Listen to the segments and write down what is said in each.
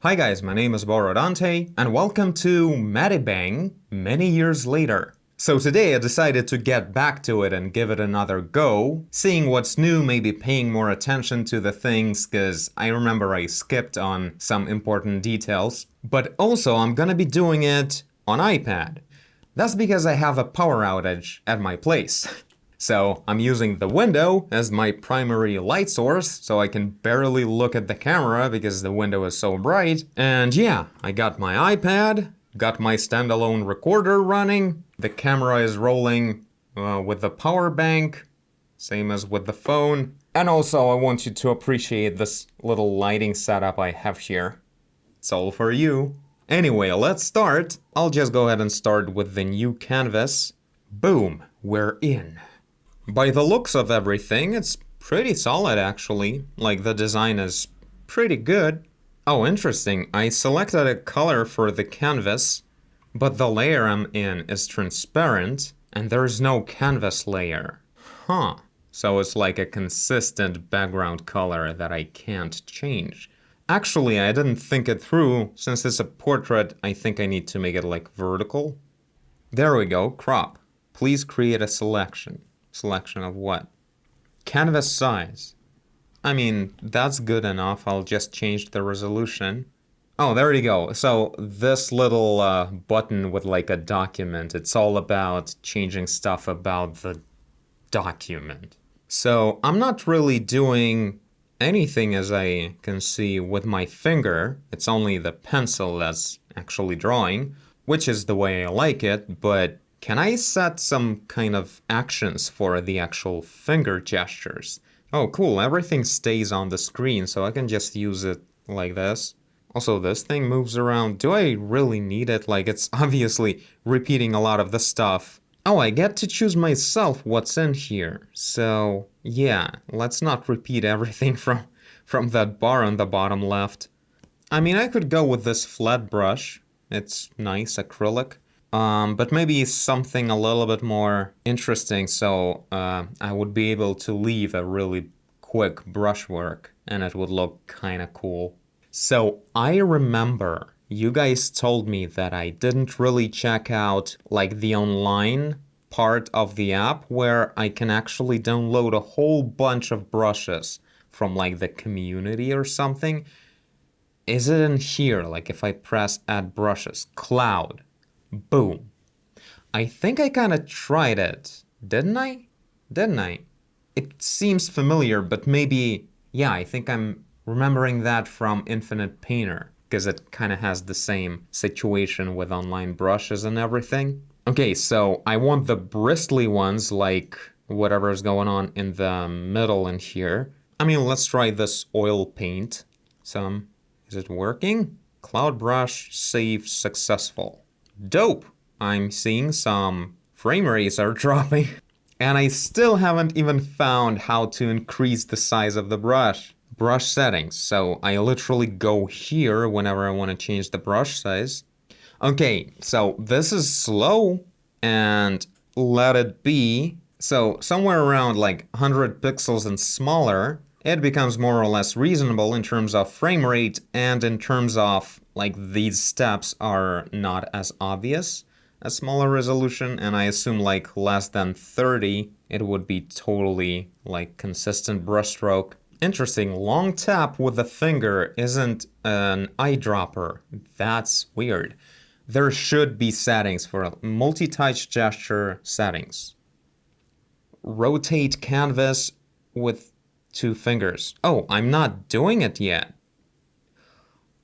Hi guys, my name is Borodante, and welcome to MediBang many years later. So today I decided to get back to it and give it another go, seeing what's new, maybe paying more attention to the things, cause I remember I skipped on some important details. But also I'm gonna be doing it on iPad. That's because I have a power outage at my place. So I'm using the window as my primary light source, so I can barely look at the camera because the window is so bright. And yeah, I got my iPad, got my standalone recorder running, the camera is rolling with the power bank, same as with the phone. And also I want you to appreciate this little lighting setup I have here. It's all for you. Anyway, let's start. I'll just go ahead and start with the new canvas. Boom, we're in. By the looks of everything, it's pretty solid actually. Like, the design is pretty good. Oh, interesting. I selected a color for the canvas, but the layer I'm in is transparent, and there's no canvas layer. Huh. So it's like a consistent background color that I can't change. Actually, I didn't think it through. Since it's a portrait, I think I need to make it like vertical. There we go, crop. Please create a selection. Selection of what? Canvas size. I mean, that's good enough. I'll just change the resolution. Oh, there you go. So this little button with like a document, it's all about changing stuff about the document. So I'm not really doing anything, as I can see, with my finger. It's only the pencil that's actually drawing, which is the way I like it, but can I set some kind of actions for the actual finger gestures? Oh, cool, everything stays on the screen, so I can just use it like this. Also, this thing moves around. Do I really need it? Like, it's obviously repeating a lot of the stuff. Oh, I get to choose myself what's in here. So, yeah, let's not repeat everything from that bar on the bottom left. I mean, I could go with this flat brush. It's nice, acrylic. But maybe something a little bit more interesting, so I would be able to leave a really quick brushwork and it would look kind of cool. So I remember you guys told me that I didn't really check out like the online part of the app where I can actually download a whole bunch of brushes from like the community or something. Is it in here? Like, if I press add brushes, cloud. Boom. I think I kind of tried it. Didn't I? Didn't I? It seems familiar, but maybe... Yeah, I think I'm remembering that from Infinite Painter, because it kind of has the same situation with online brushes and everything. Okay, so I want the bristly ones, like whatever's going on in the middle in here. I mean, let's try this oil paint. Is it working? Cloud brush save successful. Dope! I'm seeing some frame rates are dropping. And I still haven't even found how to increase the size of the brush. Brush settings. So I literally go here whenever I want to change the brush size. Okay, so this is slow and let it be. So somewhere around like 100 pixels and smaller, it becomes more or less reasonable in terms of frame rate and in terms of like these steps are not as obvious. A smaller resolution, and I assume like less than 30, it would be totally like consistent brushstroke. Interesting, long tap with the finger isn't an eyedropper. That's weird. There should be settings for multi-touch gesture settings. Rotate canvas with 2 fingers. Oh, I'm not doing it yet.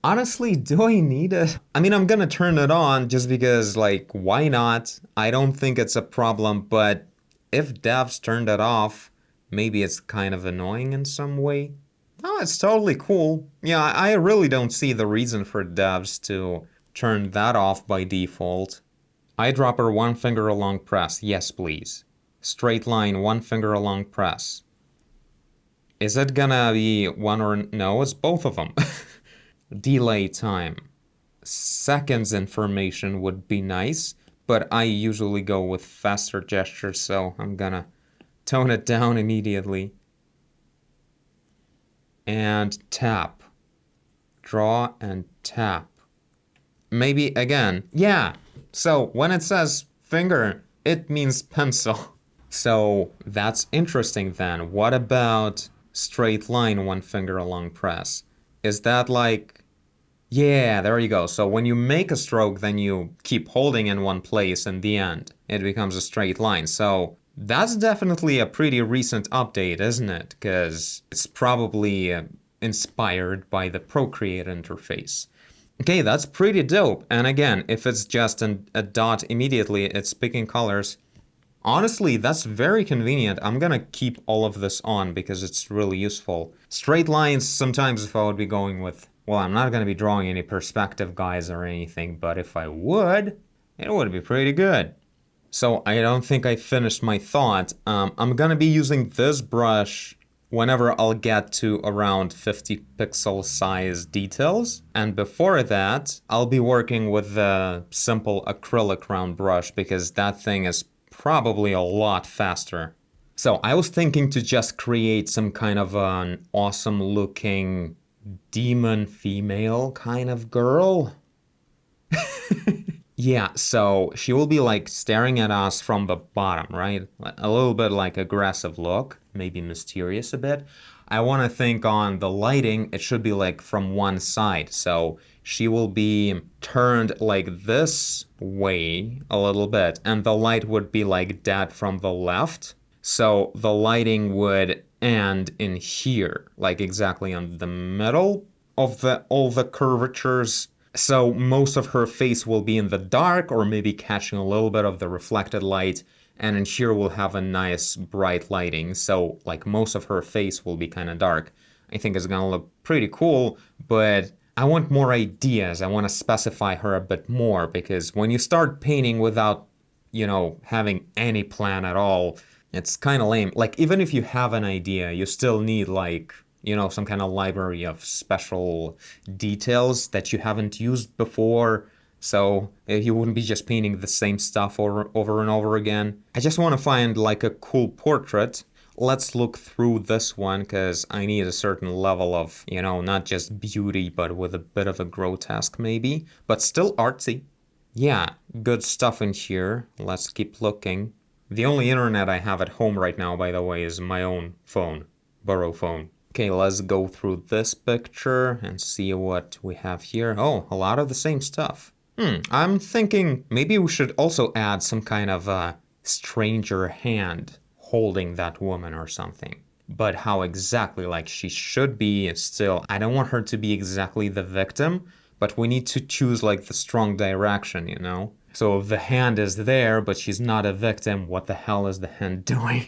Honestly, do I need it? I mean, I'm gonna turn it on just because, like, why not? I don't think it's a problem, but if devs turned it off, maybe it's kind of annoying in some way. Oh, it's totally cool. Yeah, I really don't see the reason for devs to turn that off by default. Eyedropper 1 finger along press. Yes, please. Straight line 1 finger along press. Is it gonna be one or no? It's both of them. Delay time. Seconds information would be nice, but I usually go with faster gestures, so I'm gonna tone it down immediately. And tap. draw and tap. Maybe again. Yeah. So when it says finger, it means pencil. So that's interesting then. What about straight line, one finger long press? Is that like... Yeah, there you go. So when you make a stroke, then you keep holding in one place in the end. It becomes a straight line. So that's definitely a pretty recent update, isn't it? Because it's probably inspired by the Procreate interface. Okay, that's pretty dope. And again, if it's just a dot immediately, it's picking colors. Honestly, that's very convenient. I'm gonna keep all of this on because it's really useful. Straight lines, sometimes if I would be going with... Well, I'm not gonna be drawing any perspective guys or anything, but if I would, it would be pretty good. So I don't think I finished my thought. I'm gonna be using this brush whenever I'll get to around 50 pixel size details. And before that, I'll be working with the simple acrylic round brush because that thing is probably a lot faster. So I was thinking to just create some kind of an awesome looking demon female kind of girl. Yeah, so she will be like staring at us from the bottom, right? A little bit like aggressive look, maybe mysterious a bit. I want to think on the lighting, it should be like from one side. So she will be turned like this way a little bit, and the light would be like that from the left. So the lighting would end in here, like exactly on the middle of all the curvatures. So most of her face will be in the dark or maybe catching a little bit of the reflected light. And in here we'll have a nice bright lighting. So like most of her face will be kind of dark. I think it's gonna look pretty cool, but I want more ideas. I want to specify her a bit more because when you start painting without, having any plan at all, it's kind of lame. Like even if you have an idea, you still need like, some kind of library of special details that you haven't used before. So you wouldn't be just painting the same stuff over and over again. I just want to find like a cool portrait. Let's look through this one because I need a certain level of, not just beauty, but with a bit of a grotesque maybe, but still artsy. Yeah, good stuff in here. Let's keep looking. The only internet I have at home right now, by the way, is my own phone, Burrow phone. Okay, let's go through this picture and see what we have here. Oh, a lot of the same stuff. I'm thinking maybe we should also add some kind of a stranger hand holding that woman or something. But how exactly, like she should be still, I don't want her to be exactly the victim, but we need to choose like the strong direction, So the hand is there, but she's not a victim. What the hell is the hand doing?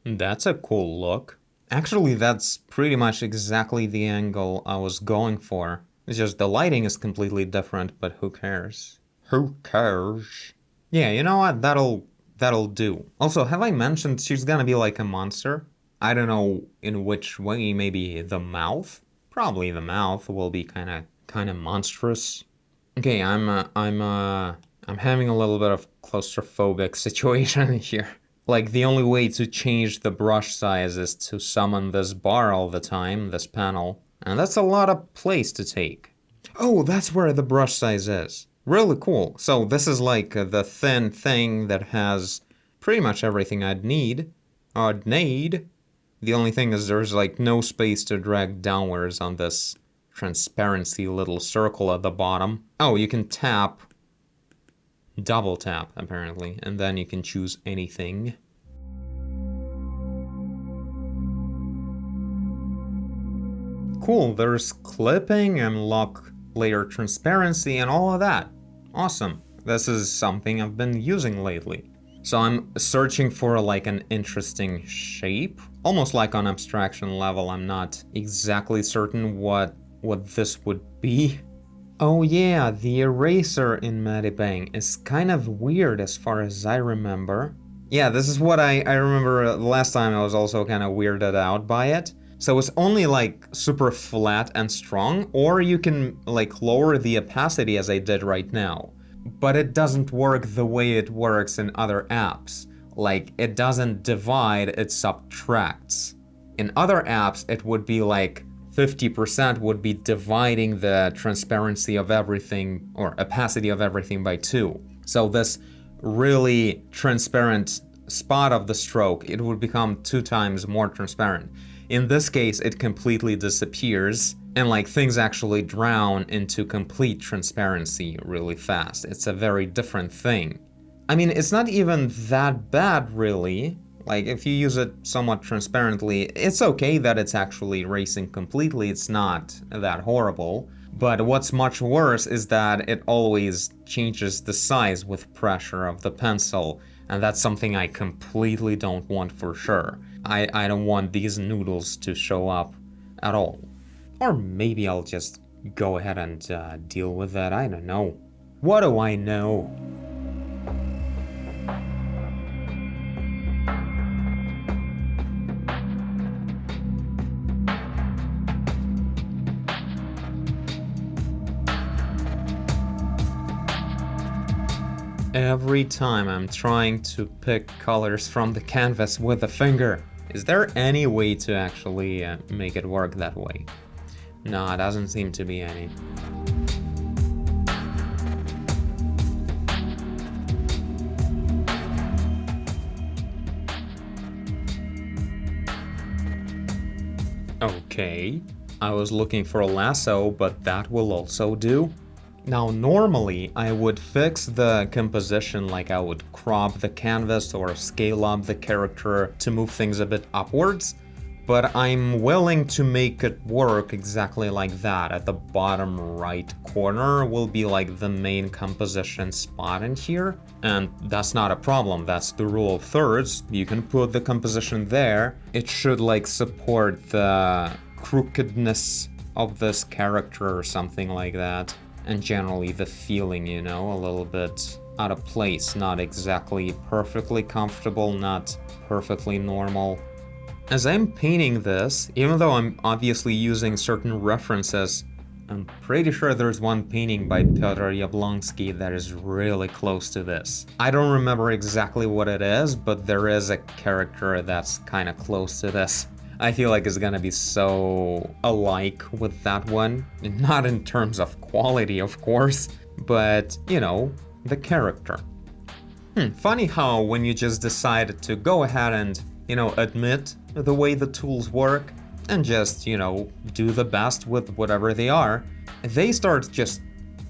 That's a cool look. Actually, that's pretty much exactly the angle I was going for. It's just the lighting is completely different, but who cares? Who cares? Yeah, you know what? That'll do. Also, have I mentioned she's gonna be like a monster? I don't know in which way. Maybe the mouth? Probably the mouth will be kind of monstrous. Okay, I'm having a little bit of claustrophobic situation here. Like the only way to change the brush size is to summon this bar all the time, this panel. And that's a lot of place to take. Oh, that's where the brush size is. Really cool. So this is like the thin thing that has pretty much everything I'd need. The only thing is there's like no space to drag downwards on this transparency little circle at the bottom. Oh, you can tap. Double tap, apparently, and then you can choose anything. Cool, there's clipping and lock layer transparency and all of that. Awesome. This is something I've been using lately. So I'm searching for like an interesting shape, almost like on abstraction level. I'm not exactly certain what this would be. Oh yeah, the eraser in MediBang is kind of weird as far as I remember. Yeah, this is what I remember the last time I was also kind of weirded out by it. So it's only like super flat and strong, or you can like lower the opacity as I did right now. But it doesn't work the way it works in other apps. Like it doesn't divide, it subtracts. In other apps, it would be like 50% would be dividing the transparency of everything, or opacity of everything, by 2. So this really transparent spot of the stroke, it would become 2 times more transparent. In this case, it completely disappears, and like things actually drown into complete transparency really fast. It's a very different thing. I mean, it's not even that bad, really. Like, if you use it somewhat transparently, it's okay that it's actually erasing completely. It's not that horrible. But what's much worse is that it always changes the size with pressure of the pencil, and that's something I completely don't want for sure. I don't want these noodles to show up at all. Or maybe I'll just go ahead and deal with that. I don't know. What do I know? Every time I'm trying to pick colors from the canvas with a finger. Is there any way to actually make it work that way? No, it doesn't seem to be any. Okay, I was looking for a lasso, but that will also do. Now, normally, I would fix the composition like I would crop the canvas or scale up the character to move things a bit upwards, but I'm willing to make it work exactly like that. At the bottom right corner will be like the main composition spot in here, and that's not a problem. That's the rule of thirds. You can put the composition there. It should like support the crookedness of this character or something like that. And generally the feeling, you know, a little bit out of place, not exactly perfectly comfortable, not perfectly normal. As I'm painting this, even though I'm obviously using certain references, I'm pretty sure there's one painting by Piotr Jablonski that is really close to this. I don't remember exactly what it is, but there is a character that's kind of close to this. I feel like it's gonna be so alike with that one. Not in terms of quality, of course, but, you know, the character. Funny how when you just decide to go ahead and, you know, admit the way the tools work and just, you know, do the best with whatever they are, they start just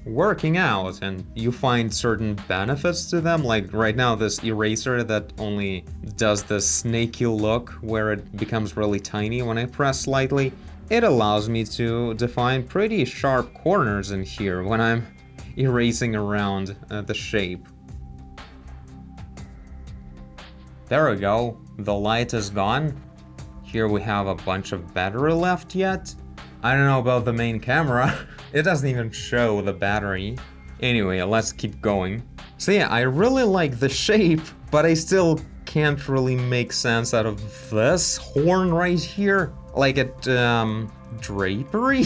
working out and you find certain benefits to them. Like right now, this eraser that only does the snaky look where it becomes really tiny when I press slightly, it allows me to define pretty sharp corners in here when I'm erasing around the shape. There we go, the light is gone. Here we have a bunch of battery left yet. I don't know about the main camera. It doesn't even show the battery. Anyway, let's keep going. So yeah, I really like the shape, but I still can't really make sense out of this horn right here. Like a drapery?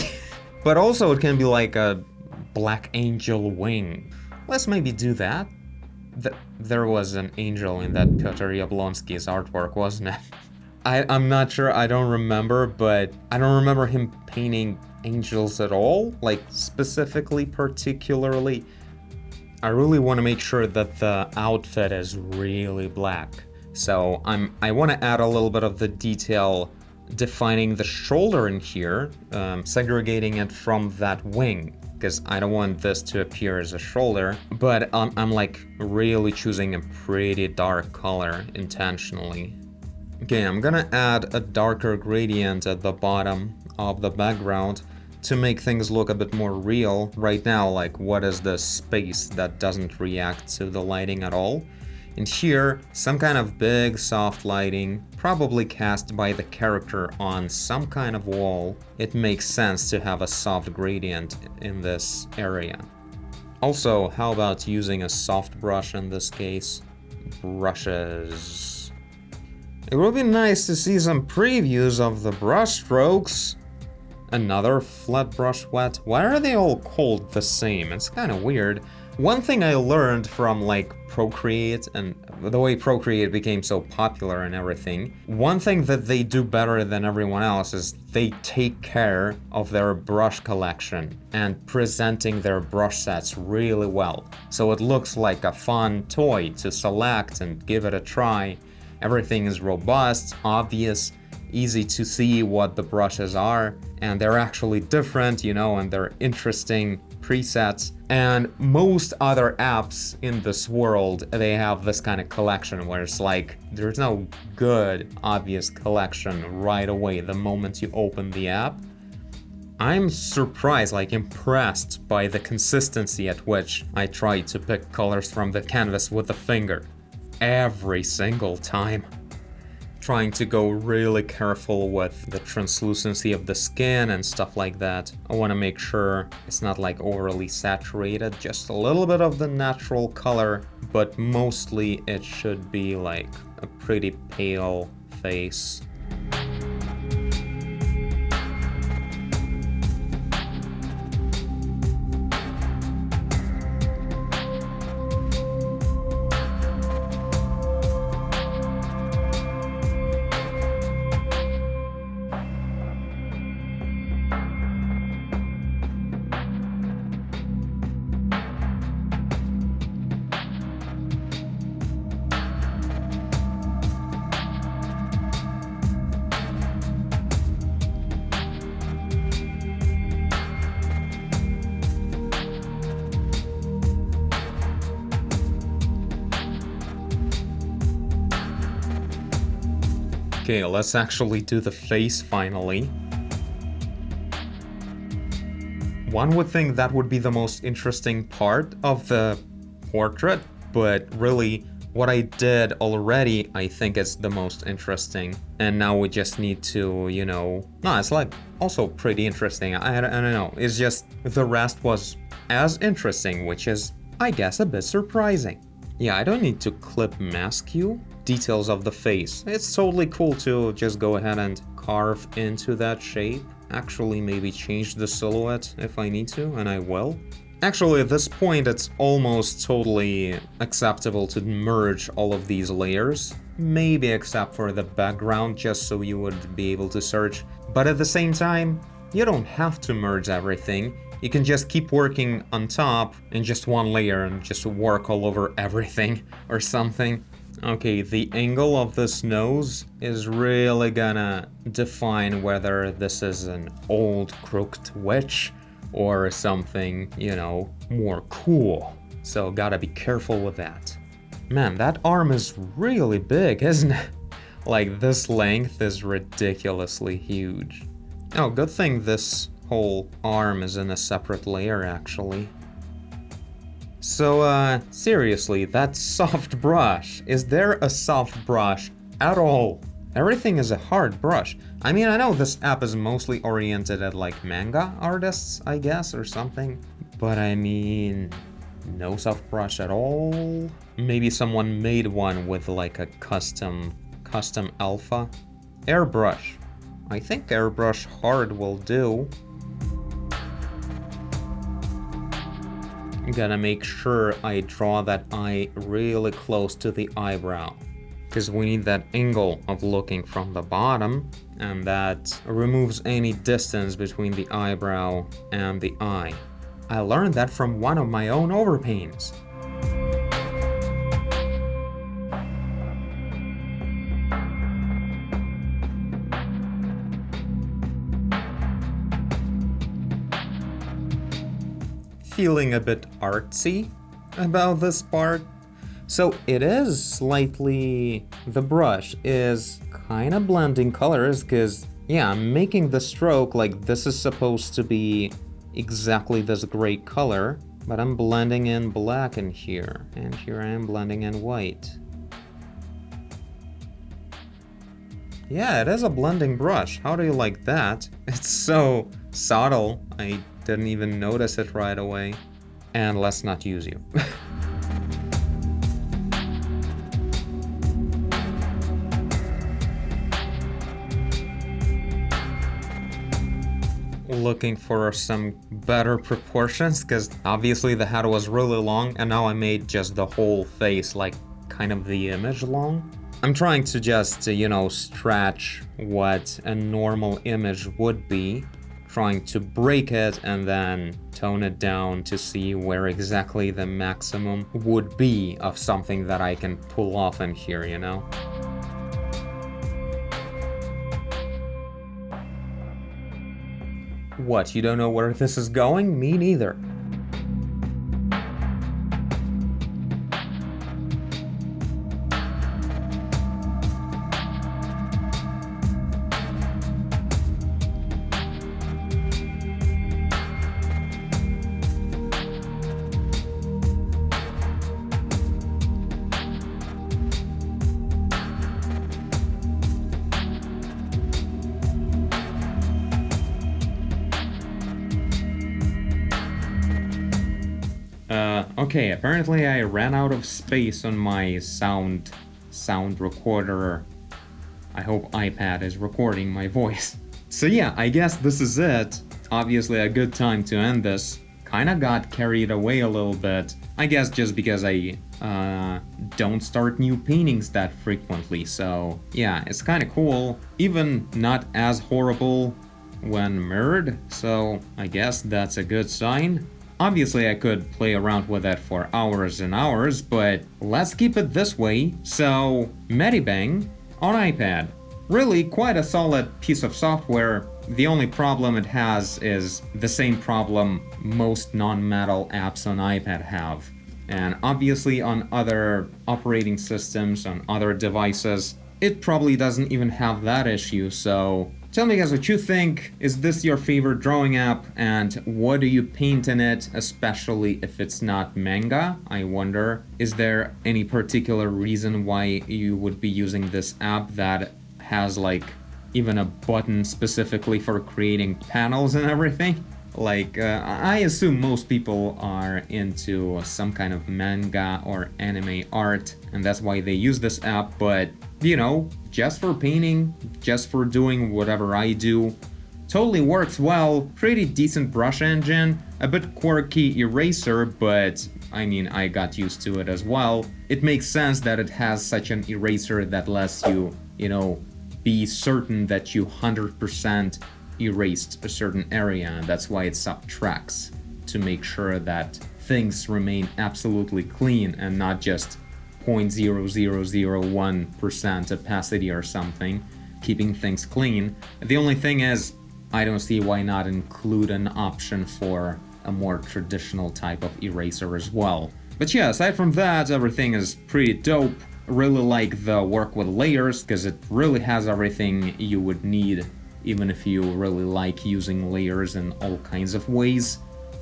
But also it can be like a black angel wing. Let's maybe do that. There was an angel in that Piotr Jablonski's artwork, wasn't it? I'm not sure, I don't remember, but I don't remember him painting angels at all, like specifically, particularly. I really want to make sure that the outfit is really black. So I want to add a little bit of the detail defining the shoulder in here, segregating it from that wing, because I don't want this to appear as a shoulder, but I'm like really choosing a pretty dark color intentionally. Okay, I'm gonna add a darker gradient at the bottom of the background to make things look a bit more real. Right now, like, what is this space that doesn't react to the lighting at all? And here, some kind of big soft lighting, probably cast by the character on some kind of wall. It makes sense to have a soft gradient in this area. Also, how about using a soft brush in this case? Brushes. It would be nice to see some previews of the brush strokes. Another flat brush wet. Why are they all called the same? It's kind of weird. One thing I learned from like Procreate and the way Procreate became so popular and everything, one thing that they do better than everyone else is they take care of their brush collection and presenting their brush sets really well. So it looks like a fun toy to select and give it a try. Everything is robust, obvious, easy to see what the brushes are, and they're actually different, you know, and they're interesting presets. And most other apps in this world, they have this kind of collection where it's like there's no good obvious collection right away the moment you open the app. I'm surprised, like impressed by the consistency at which I try to pick colors from the canvas with the finger every single time. Trying to go really careful with the translucency of the skin and stuff like that. I want to make sure it's not like overly saturated, just a little bit of the natural color, but mostly it should be like a pretty pale face. Okay, let's actually do the face finally. One would think that would be the most interesting part of the portrait, but really what I did already I think is the most interesting. And now we just need to, you know, no, it's like also pretty interesting. I don't know, it's just the rest was as interesting, which is, I guess, a bit surprising. Yeah, I don't need to clip mask you. Details of the face. It's totally cool to just go ahead and carve into that shape. Actually, maybe change the silhouette if I need to, and I will. Actually, at this point, it's almost totally acceptable to merge all of these layers. Maybe except for the background, just so you would be able to search. But at the same time, you don't have to merge everything. You can just keep working on top in just one layer and just work all over everything or something. Okay, the angle of this nose is really gonna define whether this is an old crooked witch or something, you know, more cool. So gotta be careful with that. Man, that arm is really big, isn't it? Like, this length is ridiculously huge. Oh, good thing this whole arm is in a separate layer, actually. So, seriously, that soft brush. Is there a soft brush at all? Everything is a hard brush. I mean, I know this app is mostly oriented at like manga artists, I guess, or something. But I mean, no soft brush at all? Maybe someone made one with like a custom alpha. Airbrush. I think airbrush hard will do. I'm gonna make sure I draw that eye really close to the eyebrow, because we need that angle of looking from the bottom, and that removes any distance between the eyebrow and the eye. I learned that from one of my own overpaints. Feeling a bit artsy about this part. So it is slightly, the brush is kind of blending colors, because yeah, I'm making the stroke like this is supposed to be exactly this gray color, but I'm blending in black in here, and here I am blending in white. Yeah, it is a blending brush. How do you like that? It's so subtle, I didn't even notice it right away. And let's not use you. looking for some better proportions, because obviously the head was really long, and now I made just the whole face like kind of the image long. I'm trying to just, stretch what a normal image would be, trying to break it and then tone it down to see where exactly the maximum would be of something that I can pull off in here, What, you don't know where this is going? Me neither. Okay, apparently I ran out of space on my sound recorder. I hope iPad is recording my voice. So yeah, I guess this is it. Obviously a good time to end this. Kinda got carried away a little bit. I guess just because I don't start new paintings that frequently, so yeah, it's kinda cool. Even not as horrible when mirrored, so I guess that's a good sign. Obviously, I could play around with it for hours and hours, but let's keep it this way. So, MediBang on iPad. Really quite a solid piece of software. The only problem it has is the same problem most non-metal apps on iPad have. And obviously on other operating systems, on other devices, it probably doesn't even have that issue, so tell me guys what you think. Is this your favorite drawing app, and what do you paint in it, especially if it's not manga? I wonder, is there any particular reason why you would be using this app that has like even a button specifically for creating panels and everything? Like, I assume most people are into some kind of manga or anime art, and that's why they use this app, but just for painting, just for doing whatever I do, totally works well. Pretty decent brush engine, a bit quirky eraser, but I mean, I got used to it as well. It makes sense that it has such an eraser that lets you, be certain that you 100% erased a certain area, and that's why it subtracts, to make sure that things remain absolutely clean and not just 0.0001% opacity or something, keeping things clean. The only thing is, I don't see why not include an option for a more traditional type of eraser as well. But yeah, aside from that, everything is pretty dope. Really like the work with layers, because it really has everything you would need, even if you really like using layers in all kinds of ways.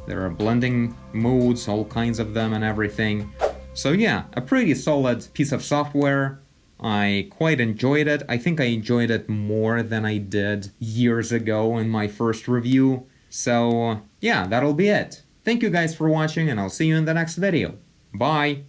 There are blending modes, all kinds of them and everything. So yeah, a pretty solid piece of software. I quite enjoyed it. I think I enjoyed it more than I did years ago in my first review. So yeah, that'll be it. Thank you guys for watching, and I'll see you in the next video. Bye!